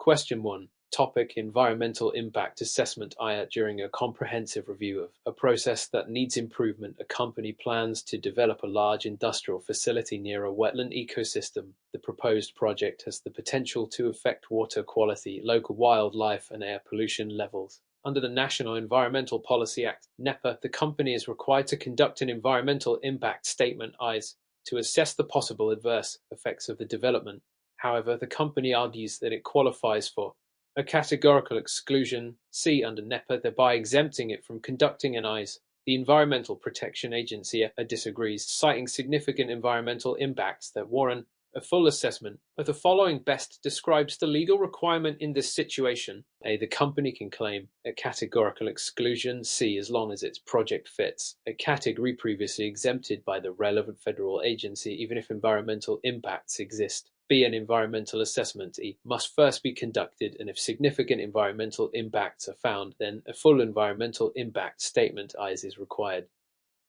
Question 1. Topic: Environmental Impact Assessment IA. During a comprehensive review of a process that needs improvement, a company plans to develop a large industrial facility near a wetland ecosystem. The proposed project has the potential to affect water quality, local wildlife, and air pollution levels. Under the National Environmental Policy Act (NEPA), the company is required to conduct an environmental impact statement (EIS) to assess the possible adverse effects of the development. However, the company argues that it qualifies for a categorical exclusion (C) under NEPA, thereby exempting it from conducting an EIS. The Environmental Protection Agency disagrees, citing significant environmental impacts that warrant a full assessment. But the following best describes the legal requirement in this situation. A. The company can claim a categorical exclusion (C) as long as its project fits a category previously exempted by the relevant federal agency, even if environmental impacts exist. B. An environmental assessment (E) must first be conducted, and if significant environmental impacts are found, then a full environmental impact statement (EIS) is required.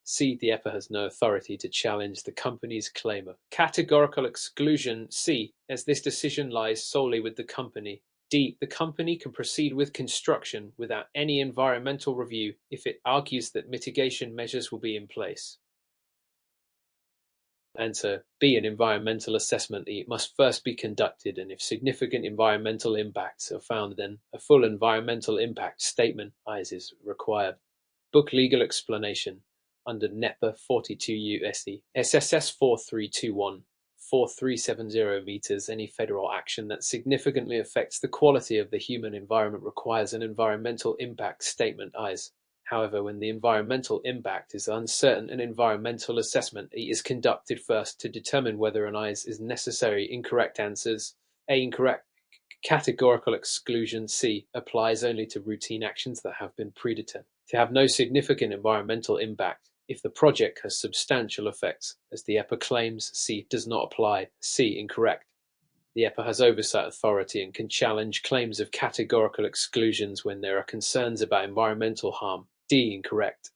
C. The EPA has no authority to challenge the company's claim of categorical exclusion (C), as this decision lies solely with the company. D. The company can proceed with construction without any environmental review if it argues that mitigation measures will be in place. Answer B. An environmental assessment (E) must first be conducted, and if significant environmental impacts are found, then a full environmental impact statement (EIS) is required. Book legal explanation. Under NEPA 42 U.S.C. SSS 4321 4370 meters, any federal action that significantly affects the quality of the human environment requires an environmental impact statement (EIS). However, when the environmental impact is uncertain, an environmental assessment is conducted first to determine whether an EIS is necessary. Incorrect answers. A. Incorrect. Categorical exclusion (C) applies only to routine actions that have been predetermined to have no significant environmental impact. If the project has substantial effects, as the EPA claims, C does not apply. C. Incorrect. The EPA has oversight authority and can challenge claims of categorical exclusions when there are concerns about environmental harm. D. Incorrect.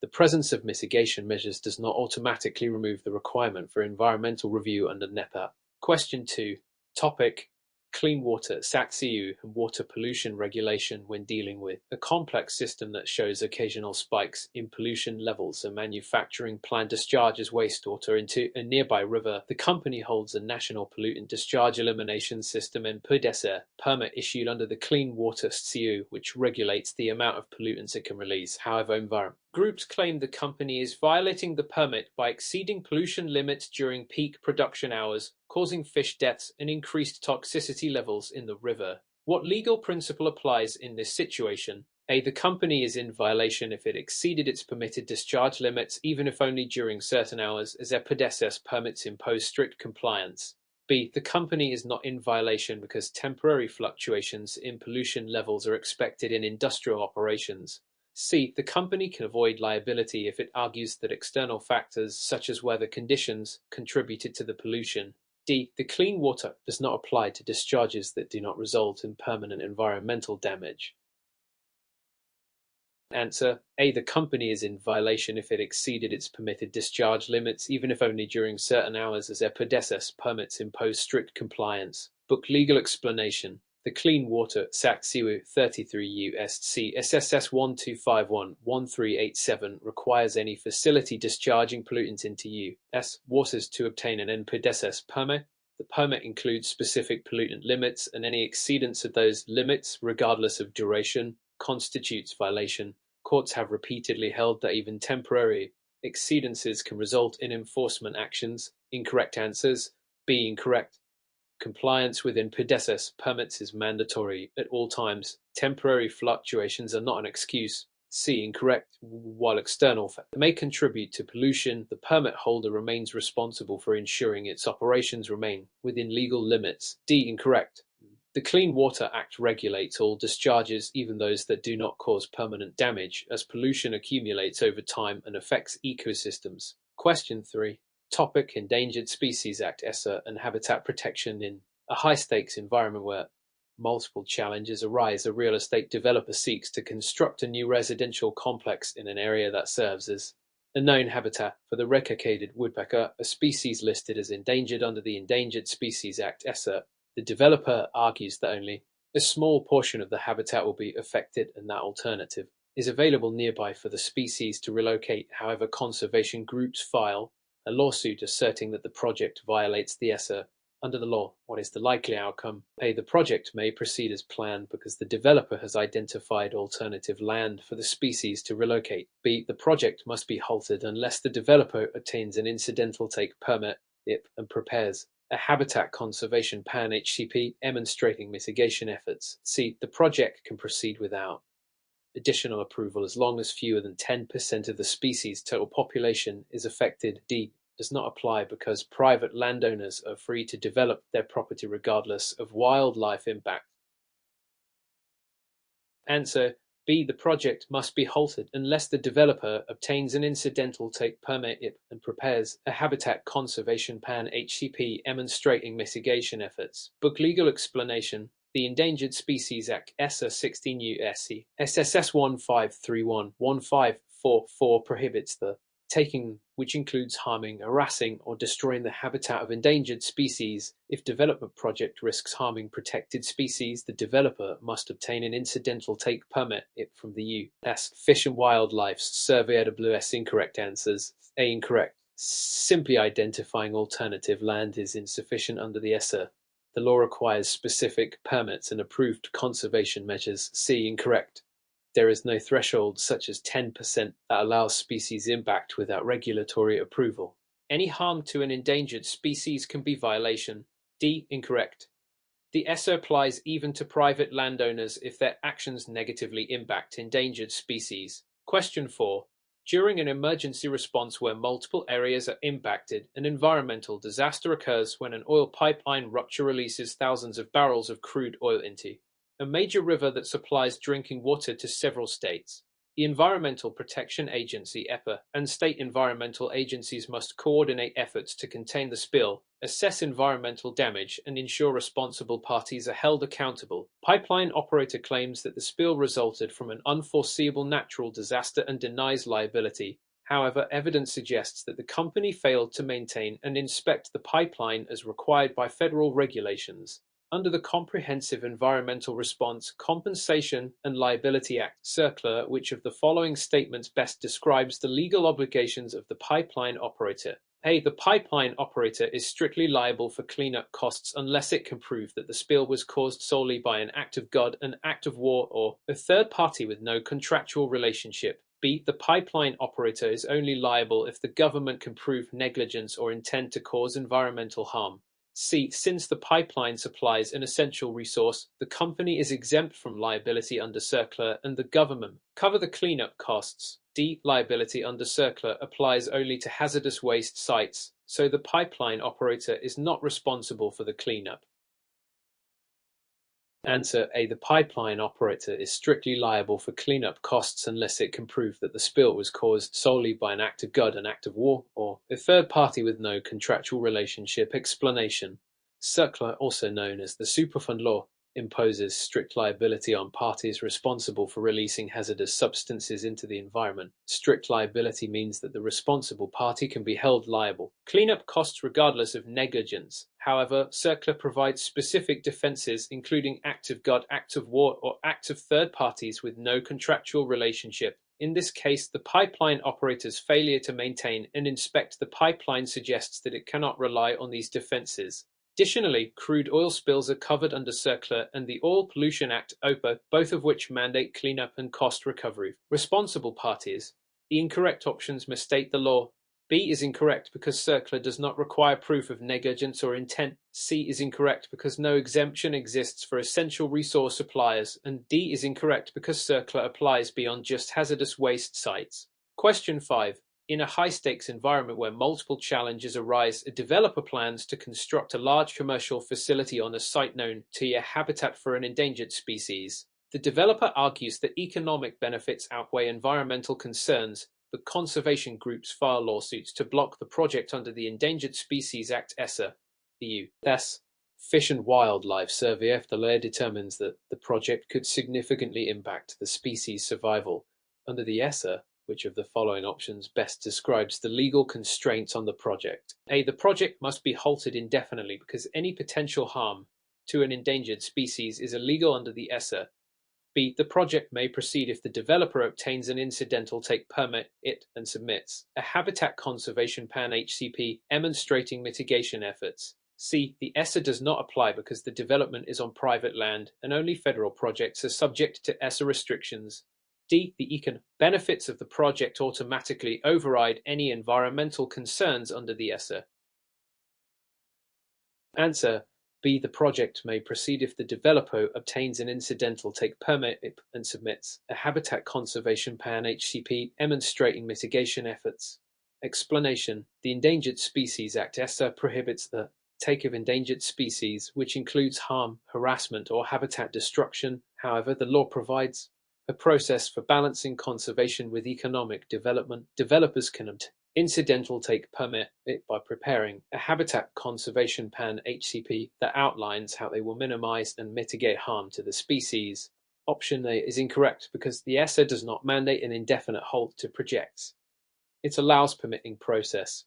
The presence of mitigation measures does not automatically remove the requirement for environmental review under NEPA. Question 2. Topic: Clean water, SAC-CU, and water pollution regulation. When dealing with a complex system that shows occasional spikes in pollution levels, a manufacturing plant discharges wastewater into a nearby river, the company holds a National Pollutant Discharge Elimination System and PDESA permit issued under the Clean Water CU, which regulates the amount of pollutants it can release. However, environment groups claim the company is violating the permit by exceeding pollution limits during peak production hours, causing fish deaths and increased toxicity levels in the river. What legal principle applies in this situation? A. The company is in violation if it exceeded its permitted discharge limits, even if only during certain hours, as PDESA permits impose strict compliance. B. The company is not in violation because temporary fluctuations in pollution levels are expected in industrial operations. C. The company can avoid liability if it argues that external factors, such as weather conditions, contributed to the pollution. D. The Clean Water does not apply to discharges that do not result in permanent environmental damage. Answer A. The company is in violation if it exceeded its permitted discharge limits, even if only during certain hours, as PDESA permits impose strict compliance. Book legal explanation. The Clean Water SAC-CU 33 U.S.C. SSS 1251-1387 requires any facility discharging pollutants into U.S. waters to obtain an PDESA permit. The permit includes specific pollutant limits, and any exceedance of those limits, regardless of duration, constitutes violation. Courts have repeatedly held that even temporary exceedances can result in enforcement actions. Incorrect answers. B. Incorrect. Compliance with PDESA permits is mandatory at all times. Temporary fluctuations are not an excuse. C. Incorrect. While external factors may contribute to pollution, the permit holder remains responsible for ensuring its operations remain within legal limits. D. Incorrect. The Clean Water Act regulates all discharges, even those that do not cause permanent damage, as pollution accumulates over time and affects ecosystems. Question 3. Topic: Endangered Species Act (ESSA) and habitat protection. In a high-stakes environment where multiple challenges arise, a real estate developer seeks to construct a new residential complex in an area that serves as a known habitat for the red-cockaded woodpecker, a species listed as endangered under the Endangered Species Act (ESSA). The developer argues that only A small portion of the habitat will be affected, and that alternative is available nearby for the species to relocate. However, conservation groups file a lawsuit asserting that the project violates the ESA. Under the law, what is the likely outcome? A. The project may proceed as planned because the developer has identified alternative land for the species to relocate. B. The project must be halted unless the developer obtains an incidental take permit and prepares a habitat conservation plan (HCP) demonstrating mitigation efforts. C. The project can proceed without additional approval as long as fewer than 10% of the species' total population is affected. D. Does not apply because private landowners are free to develop their property regardless of wildlife impact. Answer B. The project must be halted unless the developer obtains an incidental take permit and prepares a habitat conservation plan (HCP) demonstrating mitigation efforts. Book legal explanation. The Endangered Species Act ESA 16 U.S.C. SSS 1531-1544 prohibits the taking, which includes harming, harassing, or destroying the habitat of endangered species. If development project risks harming protected species, the developer must obtain an incidental take permit from the U.S. Fish and Wildlife Survey. AWS incorrect answers. A. Incorrect. Simply identifying alternative land is insufficient under the ESA. The law requires specific permits and approved conservation measures. C. Incorrect. There is no threshold such as 10% that allows species impact without regulatory approval. Any harm to an endangered species can be violation. D. Incorrect. The ESA applies even to private landowners if their actions negatively impact endangered species. Question 4. During an emergency response where multiple areas are impacted, an environmental disaster occurs when an oil pipeline rupture releases thousands of barrels of crude oil into a major river that supplies drinking water to several states. The Environmental Protection Agency (EPA) and state environmental agencies must coordinate efforts to contain the spill, assess environmental damage, and ensure responsible parties are held accountable. Pipeline operator claims that the spill resulted from an unforeseeable natural disaster and denies liability. However, evidence suggests that the company failed to maintain and inspect the pipeline as required by federal regulations. Under the Comprehensive Environmental Response, Compensation and Liability Act (CERCLA), which of the following statements best describes the legal obligations of the pipeline operator? A. The pipeline operator is strictly liable for cleanup costs unless it can prove that the spill was caused solely by an act of God, an act of war, or a third party with no contractual relationship. B. The pipeline operator is only liable if the government can prove negligence or intent to cause environmental harm. C. Since the pipeline supplies an essential resource, the company is exempt from liability under CERCLA and the government cover the cleanup costs. D. Liability under CERCLA applies only to hazardous waste sites, so the pipeline operator is not responsible for the cleanup. Answer A. The pipeline operator is strictly liable for cleanup costs unless it can prove that the spill was caused solely by an act of God, an act of war, or a third party with no contractual relationship. Explanation. CERCLA, also known as the Superfund Law, imposes strict liability on parties responsible for releasing hazardous substances into the environment. Strict liability means that the responsible party can be held liable. Cleanup costs regardless of negligence. However, CERCLA provides specific defenses including act of God, act of war, or act of third parties with no contractual relationship. In this case, the pipeline operator's failure to maintain and inspect the pipeline suggests that it cannot rely on these defenses. Additionally, crude oil spills are covered under CERCLA and the Oil Pollution Act (OPA), both of which mandate cleanup and cost recovery. Responsible parties. The incorrect options misstate the law. B is incorrect because CERCLA does not require proof of negligence or intent. C is incorrect because no exemption exists for essential resource suppliers. And D is incorrect because CERCLA applies beyond just hazardous waste sites. Question 5. In a high-stakes environment where multiple challenges arise, a developer plans to construct a large commercial facility on a site known to be a habitat for an endangered species. The developer argues that economic benefits outweigh environmental concerns, but conservation groups file lawsuits to block the project under the Endangered Species Act (ESA). The U.S. Fish and Wildlife Survey (if the law determines that the project could significantly impact the species' survival under the ESA. Which of the following options best describes the legal constraints on the project? A. The project must be halted indefinitely because any potential harm to an endangered species is illegal under the ESA. B. The project may proceed if the developer obtains an incidental take permit and submits a habitat conservation plan (HCP) demonstrating mitigation efforts. C. The ESA does not apply because the development is on private land and only federal projects are subject to ESA restrictions. D. The economic benefits of the project automatically override any environmental concerns under the ESA. Answer: B. The project may proceed if the developer obtains an incidental take permit and submits a habitat conservation plan (HCP) demonstrating mitigation efforts. Explanation: The Endangered Species Act (ESA) prohibits the take of endangered species, which includes harm, harassment, or habitat destruction. However, the law provides a process for balancing conservation with economic development. Developers can obtain incidental take permit by preparing a habitat conservation plan (HCP) that outlines how they will minimize and mitigate harm to the species. Option A is incorrect because the ESA does not mandate an indefinite halt to projects. It allows permitting process.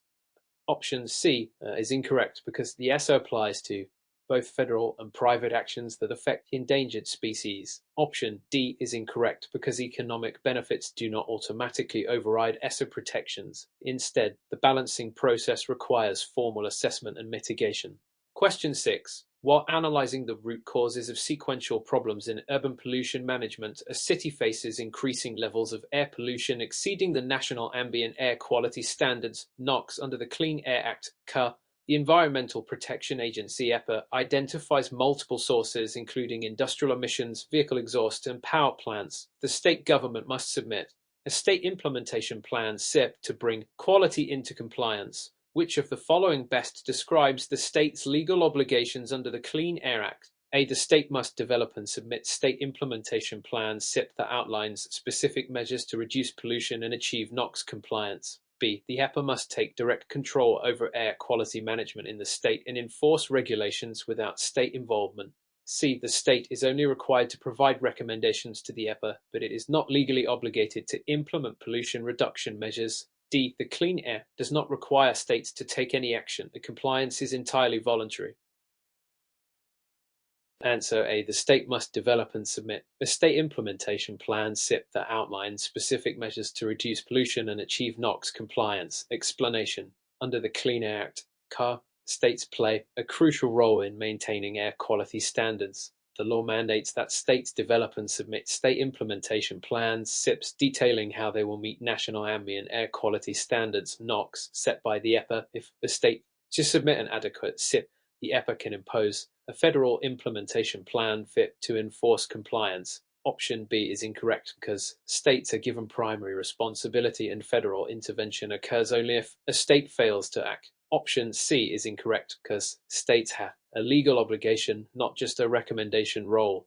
Option C is incorrect because the ESA applies to both federal and private actions that affect endangered species. Option D is incorrect because economic benefits do not automatically override ESA protections. Instead, the balancing process requires formal assessment and mitigation. Question 6. While analyzing the root causes of sequential problems in urban pollution management, a city faces increasing levels of air pollution exceeding the National Ambient Air Quality Standards (NOx) under the Clean Air Act (CAR). The Environmental Protection Agency (EPA) identifies multiple sources, including industrial emissions, vehicle exhaust, and power plants. The state government must submit a State Implementation Plan (SIP) to bring quality into compliance. Which of the following best describes the state's legal obligations under the Clean Air Act? A. The state must develop and submit State Implementation Plan (SIP) that outlines specific measures to reduce pollution and achieve NOx compliance. B. The EPA must take direct control over air quality management in the state and enforce regulations without state involvement. C. The state is only required to provide recommendations to the EPA, but it is not legally obligated to implement pollution reduction measures. D. The Clean Air does not require states to take any action, and compliance is entirely voluntary. Answer A. The state must develop and submit a State Implementation Plan (SIP) that outlines specific measures to reduce pollution and achieve NOx compliance. Explanation: Under the Clean Air Act, CAR, states play a crucial role in maintaining air quality standards. The law mandates that states develop and submit State Implementation Plans (SIPs) detailing how they will meet National Ambient Air Quality Standards (NOx) set by the EPA. If a state to submit an adequate SIP, the EPA can impose a federal implementation plan fit to enforce compliance. Option B is incorrect because states are given primary responsibility and federal intervention occurs only if a state fails to act. Option C is incorrect because states have a legal obligation, not just a recommendation role.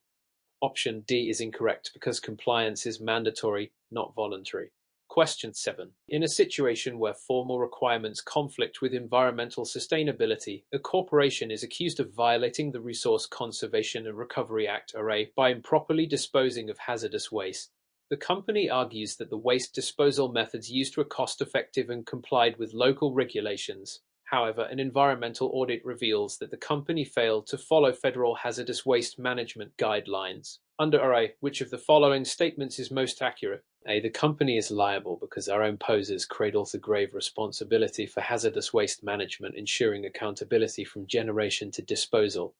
Option D is incorrect because compliance is mandatory, not voluntary. Question 7. In a situation where formal requirements conflict with environmental sustainability, a corporation is accused of violating the Resource Conservation and Recovery Act (RA) by improperly disposing of hazardous waste. The company argues that the waste disposal methods used were cost-effective and complied with local regulations. However, an environmental audit reveals that the company failed to follow federal hazardous waste management guidelines. Under RA, which of the following statements is most accurate? A. The company is liable because our own posers cradle the grave responsibility for hazardous waste management, ensuring accountability from generation to disposal.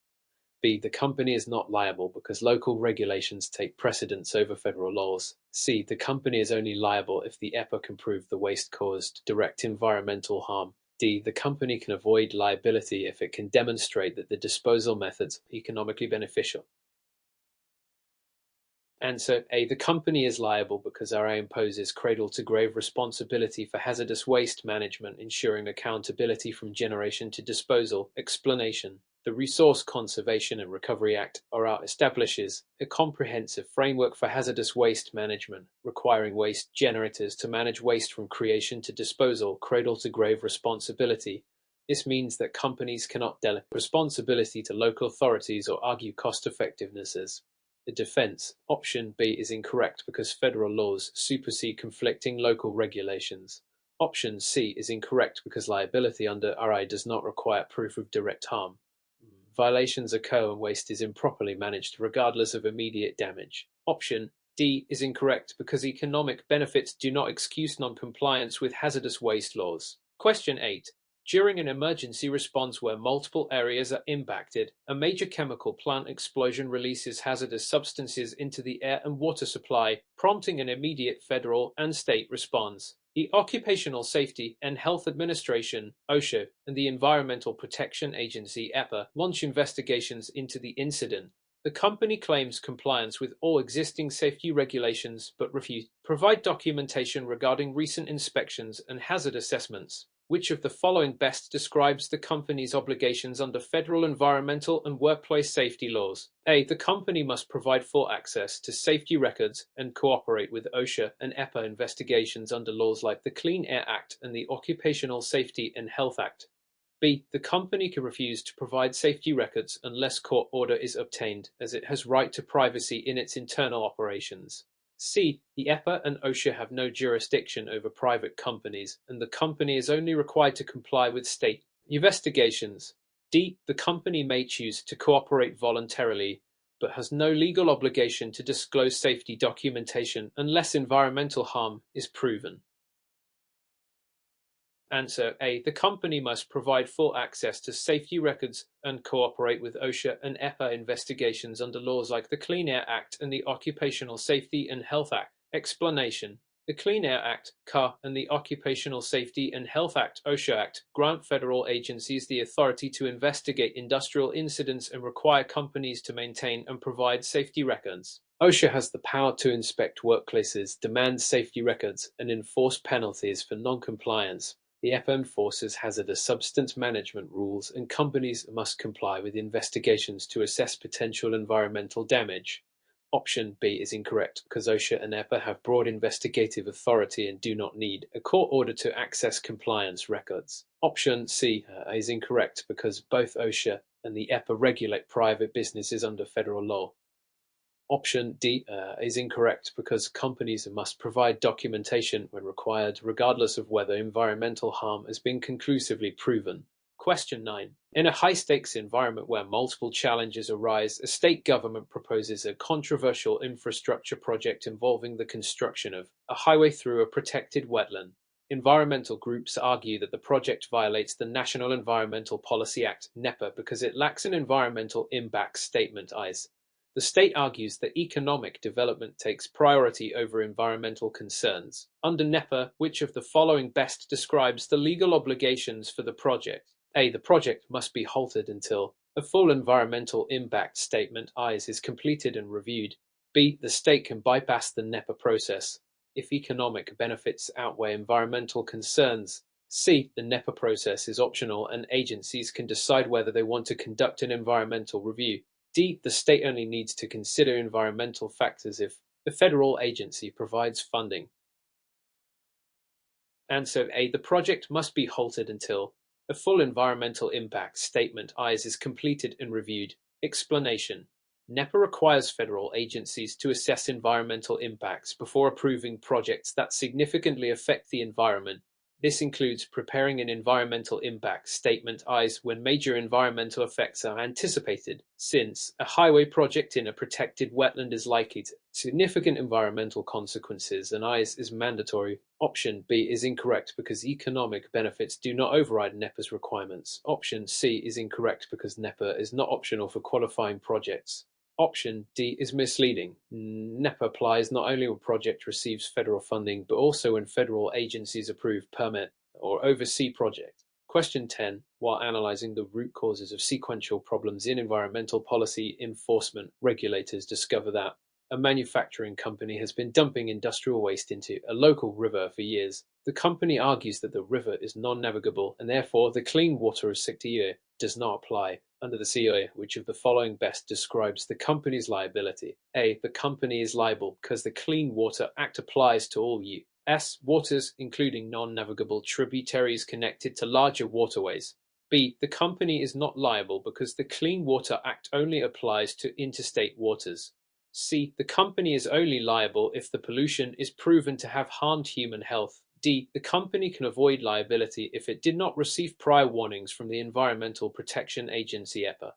B. The company is not liable because local regulations take precedence over federal laws. C. The company is only liable if the EPA can prove the waste caused direct environmental harm. D. The company can avoid liability if it can demonstrate that the disposal methods are economically beneficial. Answer A. The company is liable because RA imposes cradle-to-grave responsibility for hazardous waste management, ensuring accountability from generation to disposal. Explanation: The Resource Conservation and Recovery Act (RA) establishes a comprehensive framework for hazardous waste management, requiring waste generators to manage waste from creation to disposal, cradle-to-grave responsibility. This means that companies cannot delegate responsibility to local authorities or argue cost-effectiveness. The defense: Option B is incorrect because federal laws supersede conflicting local regulations. Option C is incorrect because liability under RI does not require proof of direct harm. violations occur when waste is improperly managed regardless of immediate damage. Option D is incorrect because economic benefits do not excuse non-compliance with hazardous waste laws. Question 8. During an emergency response where multiple areas are impacted, a major chemical plant explosion releases hazardous substances into the air and water supply, prompting an immediate federal and state response. The Occupational Safety and Health Administration, OSHA, and the Environmental Protection Agency, EPA, launch investigations into the incident. The company claims compliance with all existing safety regulations but refuse to provide documentation regarding recent inspections and hazard assessments. Which of the following best describes the company's obligations under federal environmental and workplace safety laws? A. The company must provide full access to safety records and cooperate with OSHA and EPA investigations under laws like the Clean Air Act and the Occupational Safety and Health Act. B. The company can refuse to provide safety records unless court order is obtained, as it has right to privacy in its internal operations. C. The EPA and OSHA have no jurisdiction over private companies, and the company is only required to comply with state investigations. D. The company may choose to cooperate voluntarily, but has no legal obligation to disclose safety documentation unless environmental harm is proven. Answer A. The company must provide full access to safety records and cooperate with OSHA and EPA investigations under laws like the Clean Air Act and the Occupational Safety and Health Act. Explanation. The Clean Air Act, CAR, and the Occupational Safety and Health Act, OSHA Act, grant federal agencies the authority to investigate industrial incidents and require companies to maintain and provide safety records. OSHA has the power to inspect workplaces, demand safety records, and enforce penalties for non-compliance. The EPA enforces hazardous substance management rules, and companies must comply with investigations to assess potential environmental damage. Option B is incorrect because OSHA and EPA have broad investigative authority and do not need a court order to access compliance records. Option C is incorrect because both OSHA and the EPA regulate private businesses under federal law. Option D is incorrect because companies must provide documentation when required, regardless of whether environmental harm has been conclusively proven. Question 9. In a high-stakes environment where multiple challenges arise, a state government proposes a controversial infrastructure project involving the construction of a highway through a protected wetland. Environmental groups argue that the project violates the National Environmental Policy Act, NEPA, because it lacks an environmental impact statement, EIS. The state argues that economic development takes priority over environmental concerns. Under NEPA, which of the following best describes the legal obligations for the project? A. The project must be halted until a full environmental impact statement (EIS) is completed and reviewed. B. The state can bypass the NEPA process if economic benefits outweigh environmental concerns. C. The NEPA process is optional and agencies can decide whether they want to conduct an environmental review. D. The state only needs to consider environmental factors if the federal agency provides funding. Answer A. The project must be halted until a full environmental impact statement (EIS) is completed and reviewed. Explanation. NEPA requires federal agencies to assess environmental impacts before approving projects that significantly affect the environment. This includes preparing an environmental impact statement (EIS) when major environmental effects are anticipated, since a highway project in a protected wetland is likely to have significant environmental consequences and EIS is mandatory. Option B is incorrect because economic benefits do not override NEPA's requirements. Option C is incorrect because NEPA is not optional for qualifying projects. Option D is misleading. NEPA applies not only when a project receives federal funding, but also when federal agencies approve, permit, or oversee projects. Question 10. While analyzing the root causes of sequential problems in environmental policy enforcement, regulators discover that a manufacturing company has been dumping industrial waste into a local river for years. The company argues that the river is non-navigable and therefore the Clean Water Act does not apply. Under the COA, which of the following best describes the company's liability? A. The company is liable because the Clean Water Act applies to all U.S. waters, including non-navigable tributaries connected to larger waterways. B. The company is not liable because the Clean Water Act only applies to interstate waters. C. The company is only liable if the pollution is proven to have harmed human health. D. The company can avoid liability if it did not receive prior warnings from the Environmental Protection Agency (EPA).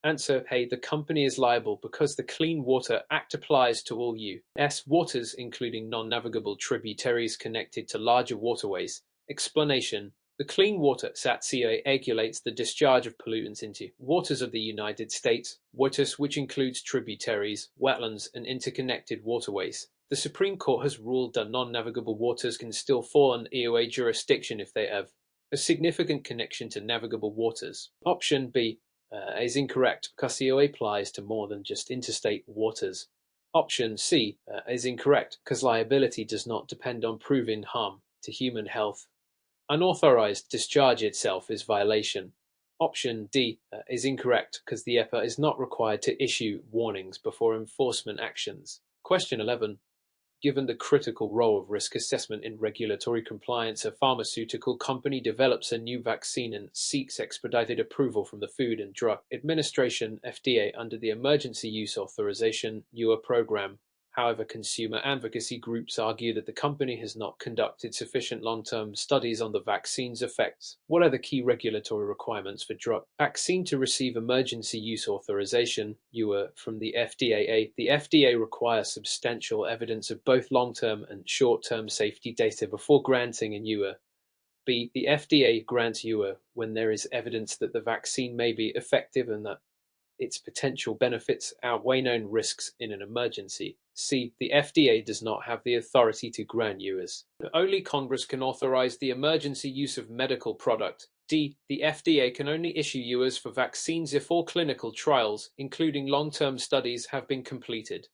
Answer A. The company is liable because the Clean Water Act applies to all U.S. waters, including non-navigable tributaries connected to larger waterways. Explanation: the Clean Water Act regulates the discharge of pollutants into waters of the United States, waters which includes tributaries, wetlands, and interconnected waterways. The Supreme Court has ruled that non-navigable waters can still fall under EOA jurisdiction if they have a significant connection to navigable waters. Option B is incorrect because EOA applies to more than just interstate waters. Option C is incorrect because liability does not depend on proving harm to human health. Unauthorized discharge itself is violation. Option D is incorrect because the EPA is not required to issue warnings before enforcement actions. Question 11. Given the critical role of risk assessment in regulatory compliance, a pharmaceutical company develops a new vaccine and seeks expedited approval from the Food and Drug Administration (FDA) under the Emergency Use Authorization (EUA) program. However, consumer advocacy groups argue that the company has not conducted sufficient long-term studies on the vaccine's effects. What are the key regulatory requirements for drug vaccine to receive emergency use authorization (EUA) from the FDA? The FDA requires substantial evidence of both long-term and short-term safety data before granting an EUA. B. The FDA grants EUA when there is evidence that the vaccine may be effective and that its potential benefits outweigh known risks in an emergency. C. The FDA does not have the authority to grant EUAs. Only Congress can authorize the emergency use of medical product. D. The FDA can only issue EUAs for vaccines if all clinical trials, including long-term studies, have been completed.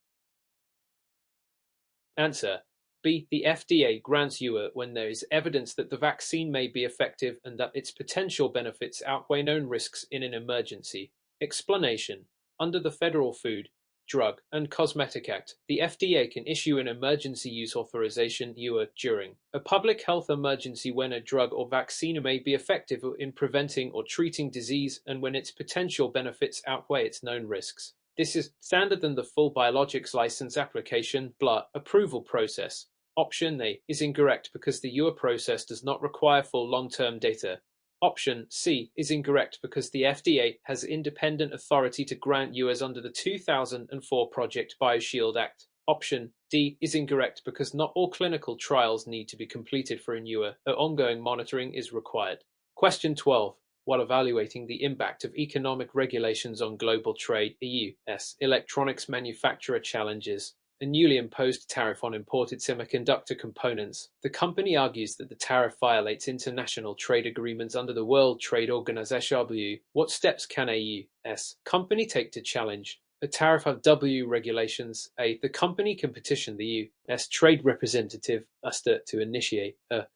Answer: B. The FDA grants EUA when there is evidence that the vaccine may be effective and that its potential benefits outweigh known risks in an emergency. Explanation: under the Federal Food, Drug, and Cosmetic Act, the FDA can issue an emergency use authorization (EUA) during a public health emergency when a drug or vaccine may be effective in preventing or treating disease and when its potential benefits outweigh its known risks. This is standard than the full biologics license application (BLA) approval process. Option A is incorrect because the EUA process does not require full long-term data. Option C is incorrect because the FDA has independent authority to grant EUAs under the 2004 Project BioShield Act. Option D is incorrect because not all clinical trials need to be completed for an EUA, but ongoing monitoring is required. Question 12. While evaluating the impact of economic regulations on global trade, EU.'s electronics manufacturer challenges a newly imposed tariff on imported semiconductor components. The company argues that the tariff violates international trade agreements under the World Trade Organization (WTO). What steps can a U.S. company take to challenge the tariff of WTO regulations? A. The company can petition the U.S. Trade Representative to initiate a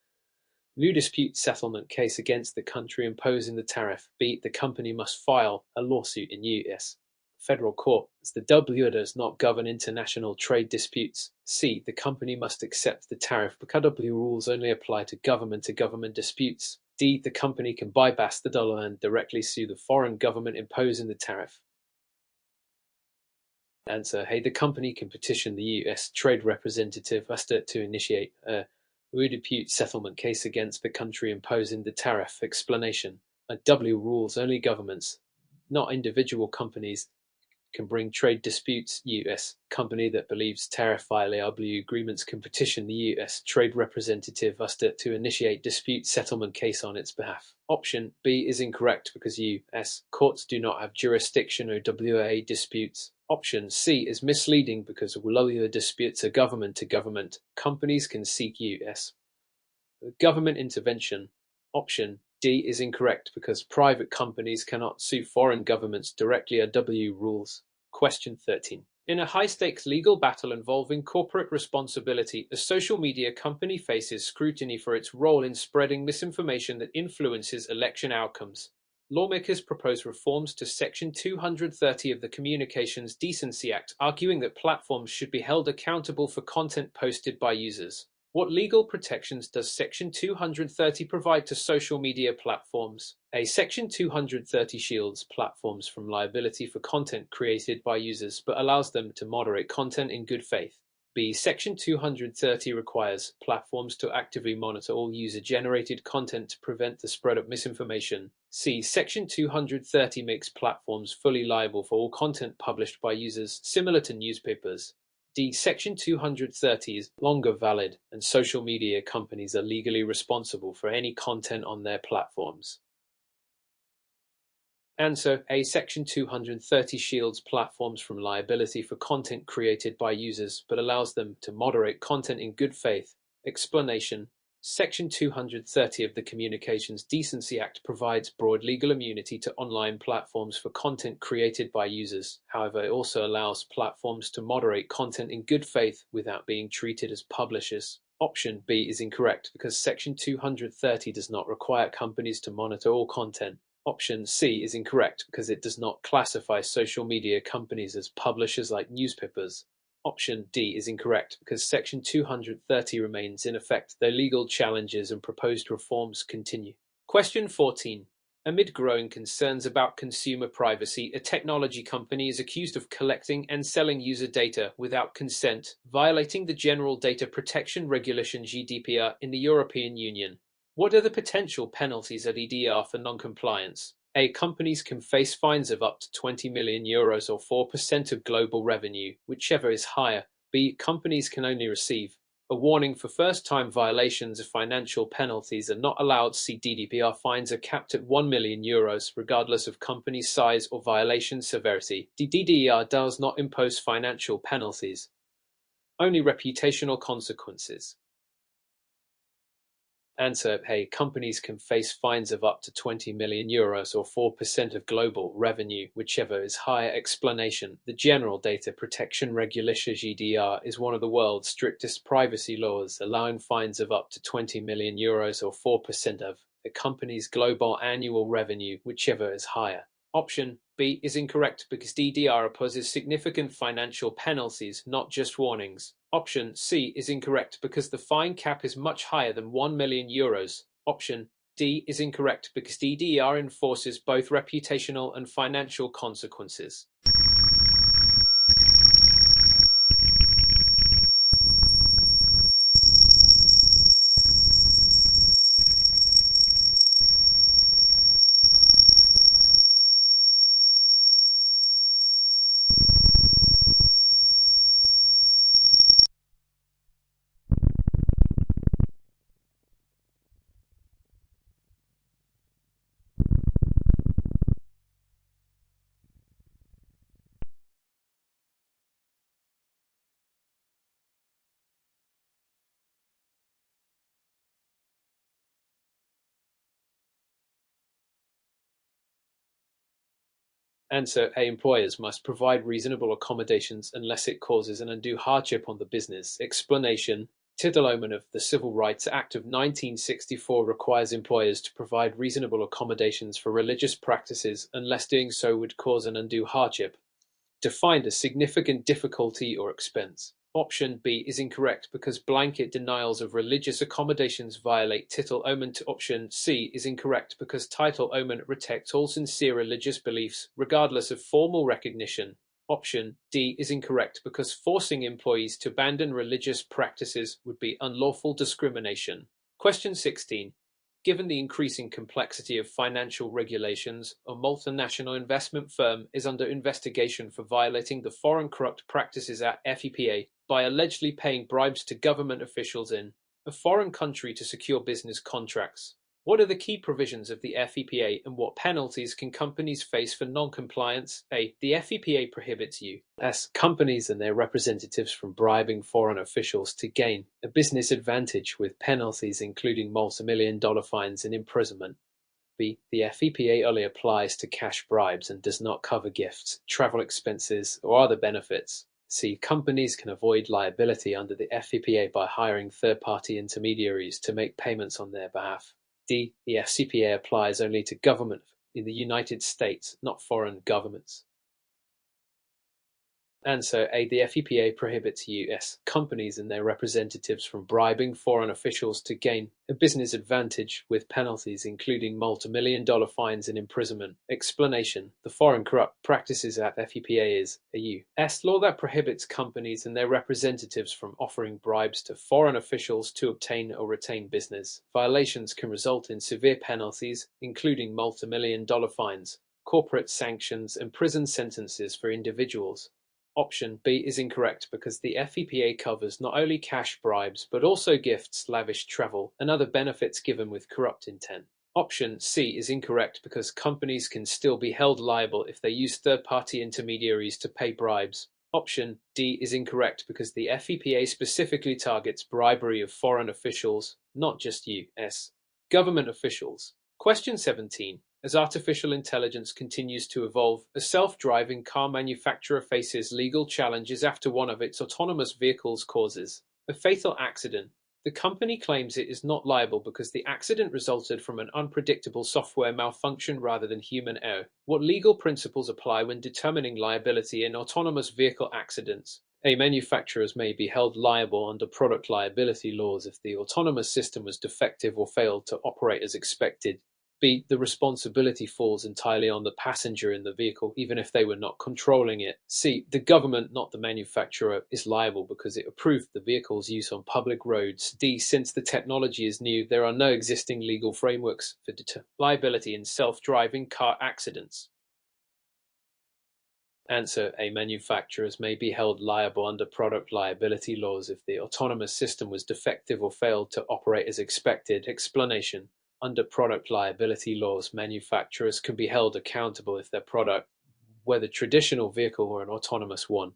new dispute settlement case against the country imposing the tariff. B. The company must file a lawsuit in U.S. federal court, as the WTO does not govern international trade disputes. C. The company must accept the tariff because WTO rules only apply to government disputes. D. The company can bypass the dollar and directly sue the foreign government imposing the tariff. Answer: A. The company can petition the U.S. Trade Representative to initiate a dispute settlement case against the country imposing the tariff. Explanation: WTO rules only governments, not individual companies, can bring trade disputes. U.S. company that believes tariff violate WTO agreements can petition the U.S. Trade Representative to initiate dispute settlement case on its behalf. Option B is incorrect because U.S. courts do not have jurisdiction over WTO disputes. Option C is misleading because WTO disputes are government to government. Companies can seek U.S. government intervention. Option D is incorrect because private companies cannot sue foreign governments directly under WTO rules. Question 13. In a high-stakes legal battle involving corporate responsibility, a social media company faces scrutiny for its role in spreading misinformation that influences election outcomes. Lawmakers propose reforms to Section 230 of the Communications Decency Act, arguing that platforms should be held accountable for content posted by users. What legal protections does Section 230 provide to social media platforms? A. Section 230 shields platforms from liability for content created by users, but allows them to moderate content in good faith. B. Section 230 requires platforms to actively monitor all user-generated content to prevent the spread of misinformation. C. Section 230 makes platforms fully liable for all content published by users, similar to newspapers. D. Section 230 is longer valid, and social media companies are legally responsible for any content on their platforms. Answer A. Section 230 shields platforms from liability for content created by users, but allows them to moderate content in good faith. Explanation: Section 230 of the Communications Decency Act provides broad legal immunity to online platforms for content created by users. However, it also allows platforms to moderate content in good faith without being treated as publishers. Option B is incorrect because Section 230 does not require companies to monitor all content. Option C is incorrect because it does not classify social media companies as publishers like newspapers. Option D is incorrect because Section 230 remains in effect, though legal challenges and proposed reforms continue. Question 14. Amid growing concerns about consumer privacy, a technology company is accused of collecting and selling user data without consent, violating the General Data Protection Regulation (GDPR) in the European Union. What are the potential penalties at EDR for non-compliance? A. Companies can face fines of up to €20 million or 4% of global revenue, whichever is higher. B. Companies can only receive a warning for first-time violations of financial penalties are not allowed. C. GDPR fines are capped at €1 million, regardless of company size or violation severity. DDR does not impose financial penalties, only reputational consequences. Answer A. Companies can face fines of up to €20 million or 4% of global revenue, whichever is higher. Explanation: The General Data Protection Regulation (GDPR) is one of the world's strictest privacy laws, allowing fines of up to €20 million or 4% of a company's global annual revenue, whichever is higher. Option B is incorrect because DDR opposes significant financial penalties, not just warnings. Option C is incorrect because the fine cap is much higher than €1 million. Option D is incorrect because DDR enforces both reputational and financial consequences. Answer A. Employers must provide reasonable accommodations unless it causes an undue hardship on the business. Explanation: Title Omen of the Civil Rights Act of 1964 requires employers to provide reasonable accommodations for religious practices unless doing so would cause an undue hardship, defined as significant difficulty or expense. Option B is incorrect because blanket denials of religious accommodations violate Title Omen. Option C is incorrect because Title Omen protects all sincere religious beliefs, regardless of formal recognition. Option D is incorrect because forcing employees to abandon religious practices would be unlawful discrimination. Question 16. Given the increasing complexity of financial regulations, a multinational investment firm is under investigation for violating the Foreign Corrupt Practices Act (FCPA) by allegedly paying bribes to government officials in a foreign country to secure business contracts. What are the key provisions of the FCPA and what penalties can companies face for non-compliance? A. The FCPA prohibits U.S. companies and their representatives from bribing foreign officials to gain a business advantage, with penalties including multi-million-dollar fines and imprisonment. B. The FCPA only applies to cash bribes and does not cover gifts, travel expenses, or other benefits. C. Companies can avoid liability under the FCPA by hiring third-party intermediaries to make payments on their behalf. D. The FCPA applies only to government in the United States, not foreign governments. Answer A. The FEPA prohibits U.S. companies and their representatives from bribing foreign officials to gain a business advantage, with penalties including multi-million-dollar fines and imprisonment. Explanation: the Foreign Corrupt Practices Act (FEPA) is a U.S. law that prohibits companies and their representatives from offering bribes to foreign officials to obtain or retain business. Violations can result in severe penalties, including multi-million-dollar fines, corporate sanctions, and prison sentences for individuals. Option B is incorrect because the FEPA covers not only cash bribes but also gifts, lavish travel, and other benefits given with corrupt intent. Option C is incorrect because companies can still be held liable if they use third-party intermediaries to pay bribes. Option D is incorrect because the FEPA specifically targets bribery of foreign officials, not just U.S. government officials. Question 17. As artificial intelligence continues to evolve, a self-driving car manufacturer faces legal challenges after one of its autonomous vehicles causes a fatal accident. The company claims it is not liable because the accident resulted from an unpredictable software malfunction rather than human error. What legal principles apply when determining liability in autonomous vehicle accidents? A. Manufacturers may be held liable under product liability laws if the autonomous system was defective or failed to operate as expected. B. The responsibility falls entirely on the passenger in the vehicle, even if they were not controlling it. C. The government, not the manufacturer, is liable because it approved the vehicle's use on public roads. D. Since the technology is new, there are no existing legal frameworks for liability in self-driving car accidents. Answer A. Manufacturers may be held liable under product liability laws if the autonomous system was defective or failed to operate as expected. Explanation: under product liability laws, manufacturers can be held accountable if their product, whether traditional vehicle or an autonomous one,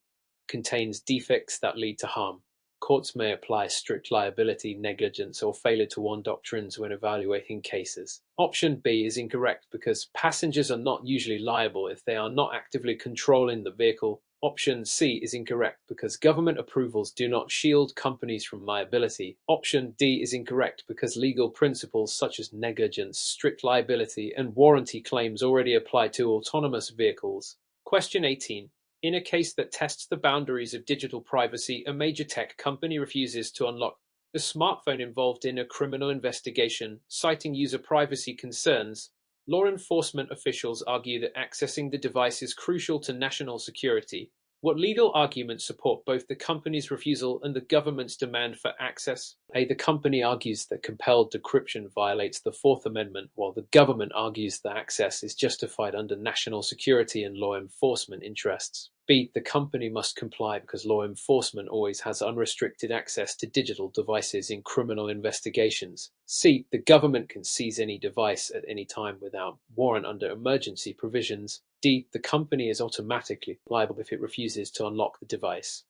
contains defects that lead to harm. Courts may apply strict liability, negligence, or failure to warn doctrines when evaluating cases. Option B is incorrect because passengers are not usually liable if they are not actively controlling the vehicle. Option C is incorrect because government approvals do not shield companies from liability. Option D is incorrect because legal principles such as negligence, strict liability, and warranty claims already apply to autonomous vehicles. Question 18. In a case that tests the boundaries of digital privacy, a major tech company refuses to unlock the smartphone involved in a criminal investigation, citing user privacy concerns. Law enforcement officials argue that accessing the device is crucial to national security. What legal arguments support both the company's refusal and the government's demand for access? A. The company argues that compelled decryption violates the Fourth Amendment, while the government argues that access is justified under national security and law enforcement interests. B. The company must comply because law enforcement always has unrestricted access to digital devices in criminal investigations. C. The government can seize any device at any time without warrant under emergency provisions. D. The company is automatically liable if it refuses to unlock the device.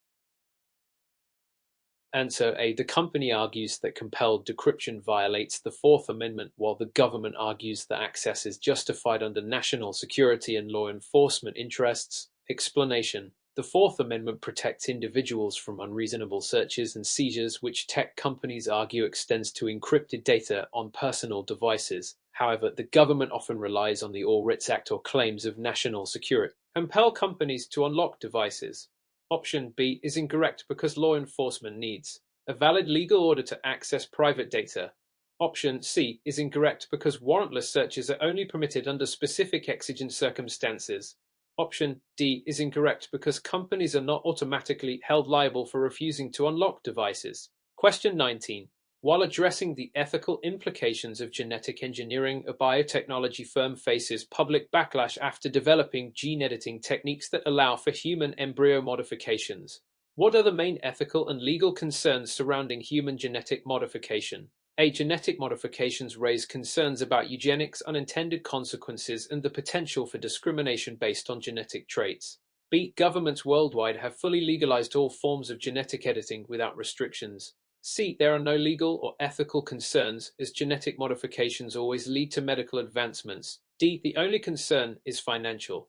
Answer A. The company argues that compelled decryption violates the Fourth Amendment, while the government argues that access is justified under national security and law enforcement interests. Explanation: the Fourth Amendment protects individuals from unreasonable searches and seizures, which tech companies argue extends to encrypted data on personal devices. However, the government often relies on the All Writs Act or claims of national security to compel companies to unlock devices. Option B is incorrect because law enforcement needs a valid legal order to access private data. Option C is incorrect because warrantless searches are only permitted under specific exigent circumstances. Option D is incorrect because companies are not automatically held liable for refusing to unlock devices. Question 19. While addressing the ethical implications of genetic engineering, a biotechnology firm faces public backlash after developing gene editing techniques that allow for human embryo modifications. What are the main ethical and legal concerns surrounding human genetic modification? A. Genetic modifications raise concerns about eugenics, unintended consequences, and the potential for discrimination based on genetic traits. B. Governments worldwide have fully legalized all forms of genetic editing without restrictions. C. There are no legal or ethical concerns, as genetic modifications always lead to medical advancements. D. The only concern is financial.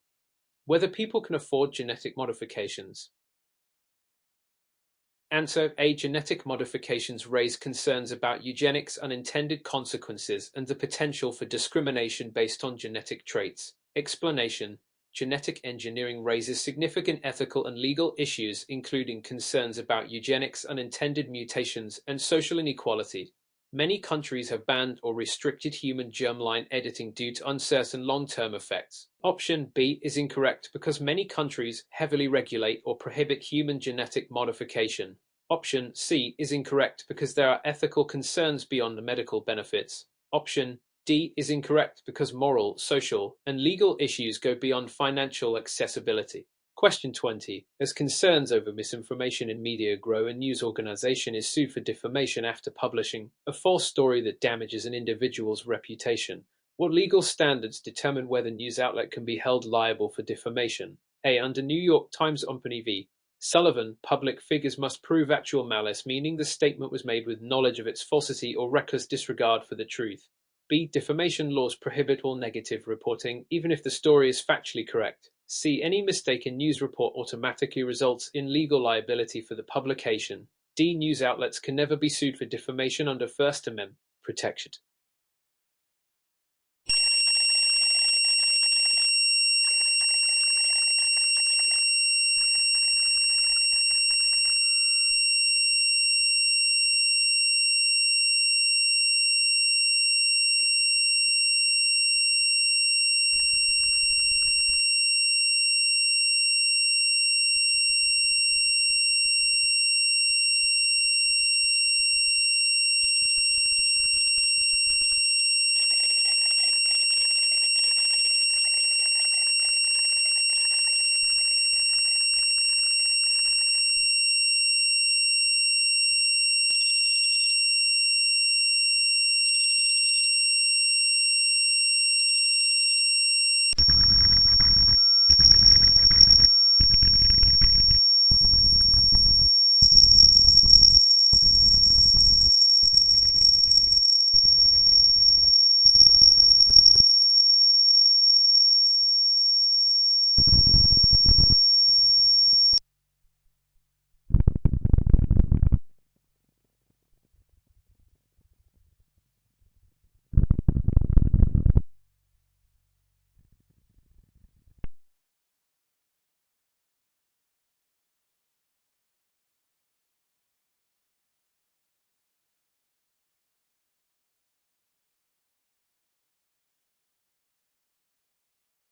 Whether people can afford genetic modifications. Answer A. Genetic modifications raise concerns about eugenics, unintended consequences, and the potential for discrimination based on genetic traits. Explanation: Genetic engineering raises significant ethical and legal issues, including concerns about eugenics, unintended mutations, and social inequality. Many countries have banned or restricted human germline editing due to uncertain long-term effects. Option B is incorrect because many countries heavily regulate or prohibit human genetic modification. Option C is incorrect because there are ethical concerns beyond the medical benefits. Option D is incorrect because moral, social, and legal issues go beyond financial accessibility. Question 20. As concerns over misinformation in media grow, a news organization is sued for defamation after publishing a false story that damages an individual's reputation. What legal standards determine whether a news outlet can be held liable for defamation? A. Under New York Times Company v. Sullivan, public figures must prove actual malice, meaning the statement was made with knowledge of its falsity or reckless disregard for the truth. B. Defamation laws prohibit all negative reporting, even if the story is factually correct. C. Any mistaken news report automatically results in legal liability for the publication. D. News outlets can never be sued for defamation under First Amendment protection.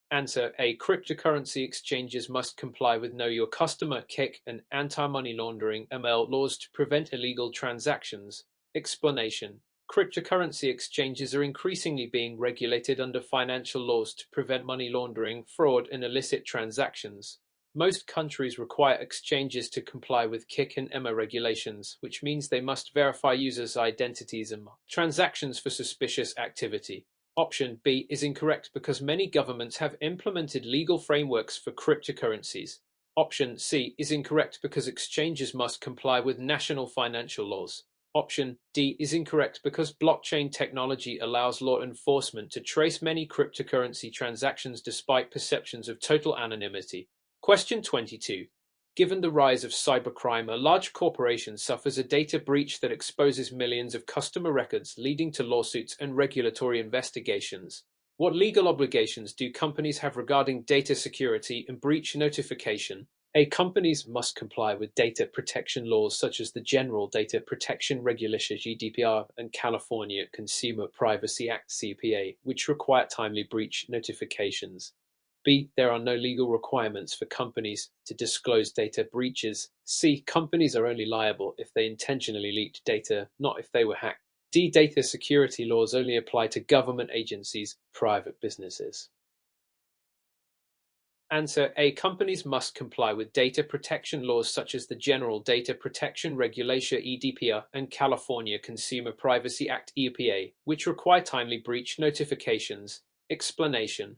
Answer A. Cryptocurrency exchanges must comply with Know Your Customer (KIC) and anti-money laundering (ML) laws to prevent illegal transactions. Explanation. Cryptocurrency exchanges are increasingly being regulated under financial laws to prevent money laundering, fraud, and illicit transactions. Most countries require exchanges to comply with KIC and EMA regulations, which means they must verify users' identities and transactions for suspicious activity. Option B is incorrect because many governments have implemented legal frameworks for cryptocurrencies. Option C is incorrect because exchanges must comply with national financial laws. Option D is incorrect because blockchain technology allows law enforcement to trace many cryptocurrency transactions despite perceptions of total anonymity. Question 22. Given the rise of cybercrime, a large corporation suffers a data breach that exposes millions of customer records, leading to lawsuits and regulatory investigations. What legal obligations do companies have regarding data security and breach notification? A. Companies must comply with data protection laws such as the General Data Protection Regulation (GDPR) and California Consumer Privacy Act (CPA), which require timely breach notifications. B. There are no legal requirements for companies to disclose data breaches. C. Companies are only liable if they intentionally leaked data, not if they were hacked. D. Data security laws only apply to government agencies, private businesses. Answer A. Companies must comply with data protection laws such as the General Data Protection Regulation (EDPR) and California Consumer Privacy Act (EPA), which require timely breach notifications. Explanation.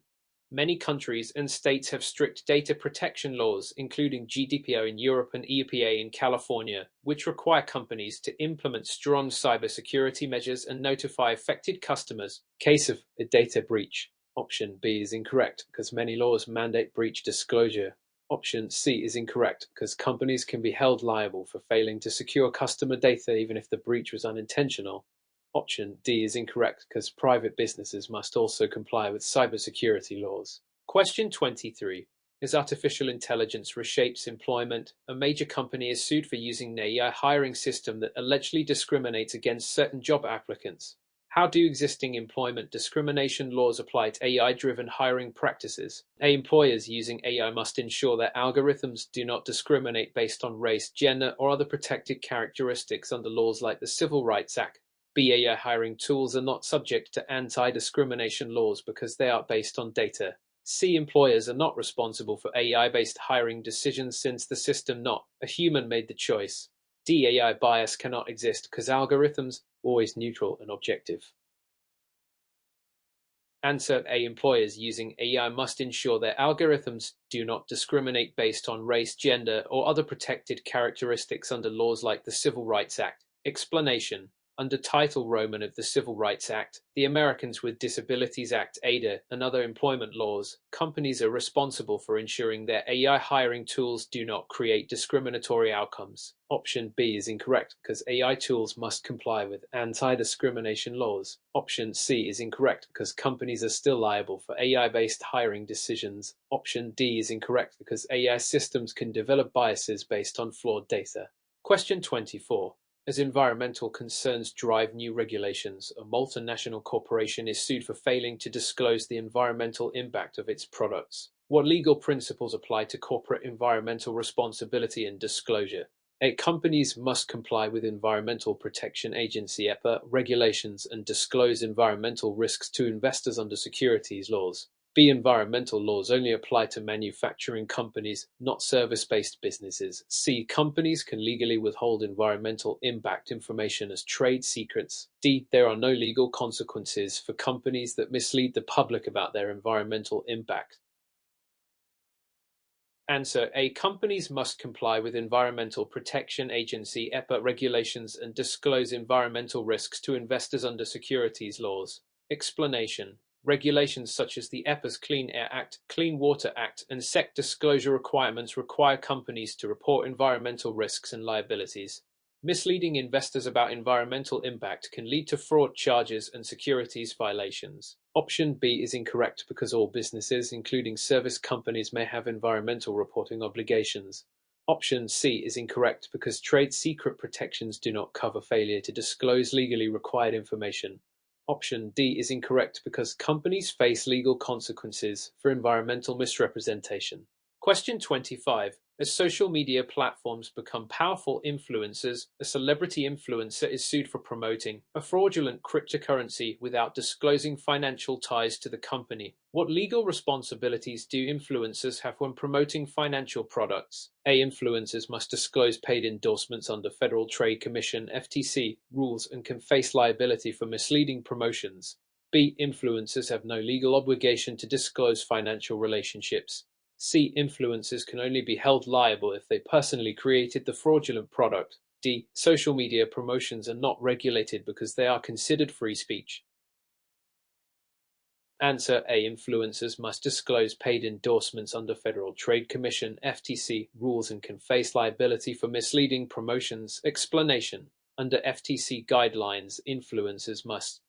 Many countries and states have strict data protection laws, including GDPR in Europe and EPA in California, which require companies to implement strong cybersecurity measures and notify affected customers in case of a data breach. Option B is incorrect because many laws mandate breach disclosure. Option C is incorrect because companies can be held liable for failing to secure customer data even if the breach was unintentional. Option D is incorrect because private businesses must also comply with cybersecurity laws. Question 23. As artificial intelligence reshapes employment, a major company is sued for using an AI hiring system that allegedly discriminates against certain job applicants. How do existing employment discrimination laws apply to AI-driven hiring practices? A. Employers using AI must ensure that algorithms do not discriminate based on race, gender, or other protected characteristics under laws like the Civil Rights Act. B. AI hiring tools are not subject to anti-discrimination laws because they are based on data. C. Employers are not responsible for AI-based hiring decisions since the system, not a human, made the choice. D. AI bias cannot exist because algorithms are always neutral and objective. Answer A. Employers using AI must ensure their algorithms do not discriminate based on race, gender, or other protected characteristics under laws like the Civil Rights Act. Explanation. Under Title Roman of the Civil Rights Act, the Americans with Disabilities Act (ADA), and other employment laws, companies are responsible for ensuring their AI hiring tools do not create discriminatory outcomes. Option B is incorrect because AI tools must comply with anti-discrimination laws. Option C is incorrect because companies are still liable for AI-based hiring decisions. Option D is incorrect because AI systems can develop biases based on flawed data. Question 24. As environmental concerns drive new regulations, a multinational corporation is sued for failing to disclose the environmental impact of its products. What legal principles apply to corporate environmental responsibility and disclosure? A. Companies must comply with Environmental Protection Agency (EPA) regulations and disclose environmental risks to investors under securities laws. B. Environmental laws only apply to manufacturing companies, not service-based businesses. C. Companies can legally withhold environmental impact information as trade secrets. D. There are no legal consequences for companies that mislead the public about their environmental impact. Answer A. Companies must comply with Environmental Protection Agency (EPA) regulations and disclose environmental risks to investors under securities laws. Explanation. Regulations such as the EPA's Clean Air Act, Clean Water Act, and SEC disclosure requirements require companies to report environmental risks and liabilities. Misleading investors about environmental impact can lead to fraud charges and securities violations. Option B is incorrect because all businesses, including service companies, may have environmental reporting obligations. Option C is incorrect because trade secret protections do not cover failure to disclose legally required information. Option D is incorrect because companies face legal consequences for environmental misrepresentation. Question 25. As social media platforms become powerful influencers, a celebrity influencer is sued for promoting a fraudulent cryptocurrency without disclosing financial ties to the company. What legal responsibilities do influencers have when promoting financial products? A. Influencers must disclose paid endorsements under Federal Trade Commission (FTC) rules and can face liability for misleading promotions. B. Influencers have no legal obligation to disclose financial relationships. C. Influencers can only be held liable if they personally created the fraudulent product. D. Social media promotions are not regulated because they are considered free speech. Answer A. Influencers must disclose paid endorsements under Federal Trade Commission (FTC) rules and can face liability for misleading promotions. Explanation. Under FTC guidelines, influencers must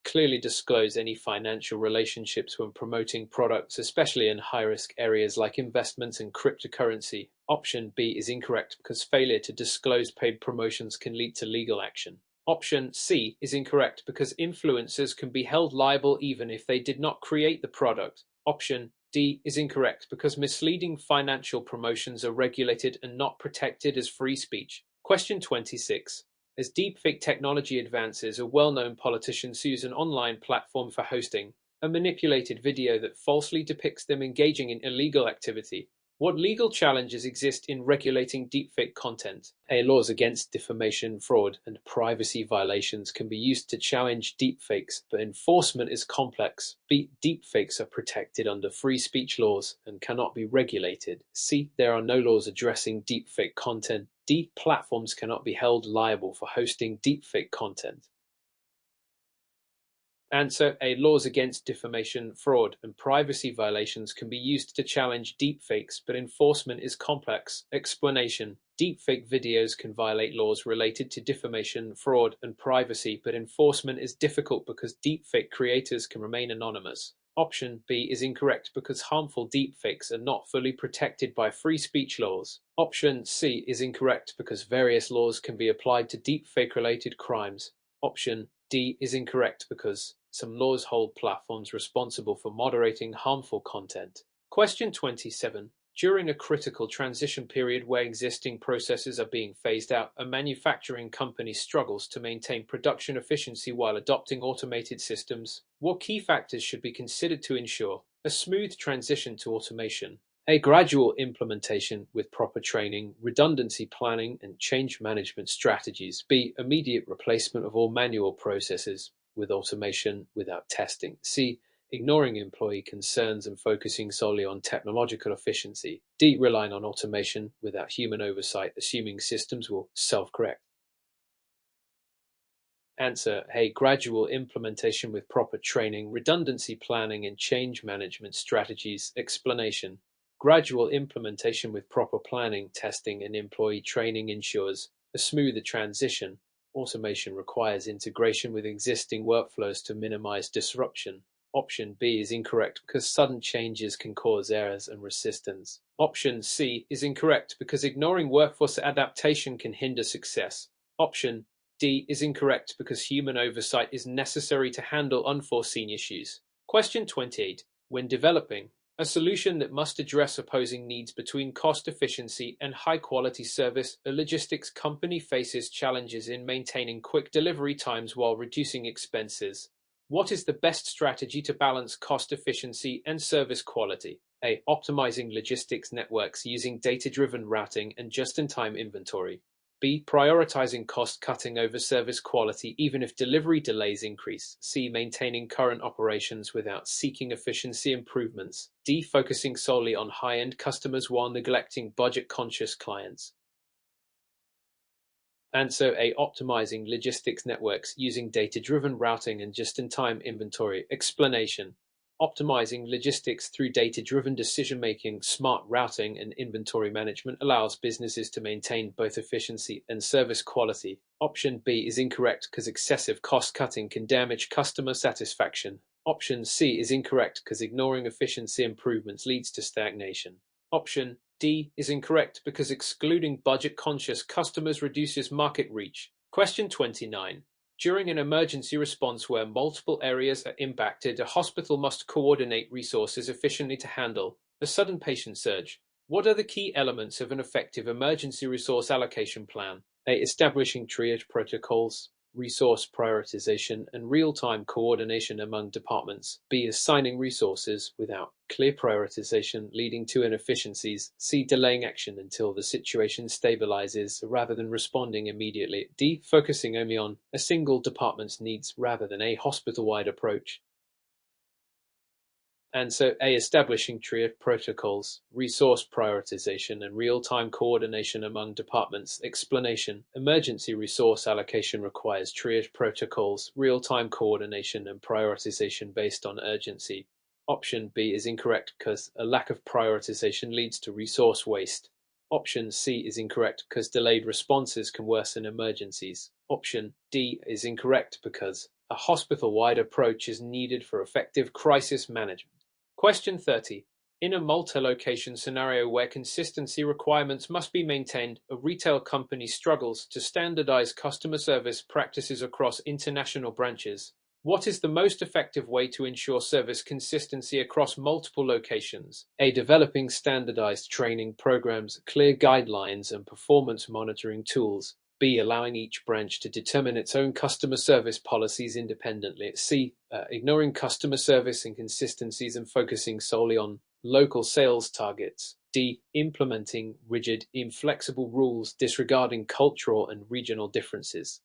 clearly disclose any financial relationships when promoting products, especially in high-risk areas like investments in cryptocurrency. Option B is incorrect because failure to disclose paid promotions can lead to legal action. Option C is incorrect because influencers can be held liable even if they did not create the product. Option D is incorrect because misleading financial promotions are regulated and not protected as free speech. Question 26. As deepfake technology advances, a well-known politician sues an online platform for hosting a manipulated video that falsely depicts them engaging in illegal activity. What legal challenges exist in regulating deepfake content? A. Laws against defamation, fraud, and privacy violations can be used to challenge deepfakes, but enforcement is complex. B. Deepfakes are protected under free speech laws and cannot be regulated. C. There are no laws addressing deepfake content. D. Platforms cannot be held liable for hosting deepfake content. Answer A. Laws against defamation, fraud, and privacy violations can be used to challenge deepfakes, but enforcement is complex. Explanation. Deepfake videos can violate laws related to defamation, fraud, and privacy, but enforcement is difficult because deepfake creators can remain anonymous. Option B is incorrect because harmful deepfakes are not fully protected by free speech laws. Option C is incorrect because various laws can be applied to deepfake-related crimes. Option D is incorrect because some laws hold platforms responsible for moderating harmful content. Question 27. During a critical transition period where existing processes are being phased out, a manufacturing company struggles to maintain production efficiency while adopting automated systems. What key factors should be considered to ensure a smooth transition to automation? A gradual implementation with proper training, redundancy planning, and change management strategies. B. Immediate replacement of all manual processes with automation without testing. C. Ignoring employee concerns and focusing solely on technological efficiency. D. Relying on automation without human oversight, assuming systems will self-correct. Answer A. Gradual implementation with proper training, redundancy planning, and change management strategies. Explanation. Gradual implementation with proper planning, testing, and employee training ensures a smoother transition. Automation requires integration with existing workflows to minimize disruption. Option B is incorrect because sudden changes can cause errors and resistance. Option C is incorrect because ignoring workforce adaptation can hinder success. Option D is incorrect because human oversight is necessary to handle unforeseen issues. Question 28. When developing a solution that must address opposing needs between cost efficiency and high-quality service, a logistics company faces challenges in maintaining quick delivery times while reducing expenses. What is the best strategy to balance cost efficiency and service quality? A. Optimizing logistics networks using data-driven routing and just-in-time inventory. B. Prioritizing cost-cutting over service quality even if delivery delays increase. C. Maintaining current operations without seeking efficiency improvements. D. Focusing solely on high-end customers while neglecting budget-conscious clients. Answer A. Optimizing logistics networks using data-driven routing and just-in-time inventory. Explanation. Optimizing logistics through data-driven decision-making, smart routing, and inventory management allows businesses to maintain both efficiency and service quality. Option B is incorrect because excessive cost-cutting can damage customer satisfaction. Option C is incorrect because ignoring efficiency improvements leads to stagnation. Option D is incorrect because excluding budget-conscious customers reduces market reach. Question 29. During an emergency response where multiple areas are impacted, a hospital must coordinate resources efficiently to handle a sudden patient surge. What are the key elements of an effective emergency resource allocation plan? A. Establishing triage protocols, resource prioritization, and real-time coordination among departments. B. Assigning resources without clear prioritization, leading to inefficiencies. C. Delaying action until the situation stabilizes rather than responding immediately. D. Focusing only on a single department's needs rather than a hospital-wide approach. And so A. Establishing triage protocols, resource prioritization, and real-time coordination among departments. Explanation. Emergency resource allocation requires triage protocols, real-time coordination, and prioritization based on urgency. Option B is incorrect because a lack of prioritization leads to resource waste. Option C is incorrect because delayed responses can worsen emergencies. Option D is incorrect because a hospital-wide approach is needed for effective crisis management. Question 30. In a multi-location scenario where consistency requirements must be maintained, a retail company struggles to standardize customer service practices across international branches. What is the most effective way to ensure service consistency across multiple locations? A. Developing standardized training programs, clear guidelines, and performance monitoring tools. B. Allowing each branch to determine its own customer service policies independently. C. Ignoring customer service inconsistencies and focusing solely on local sales targets. D. Implementing rigid, inflexible rules disregarding cultural and regional differences.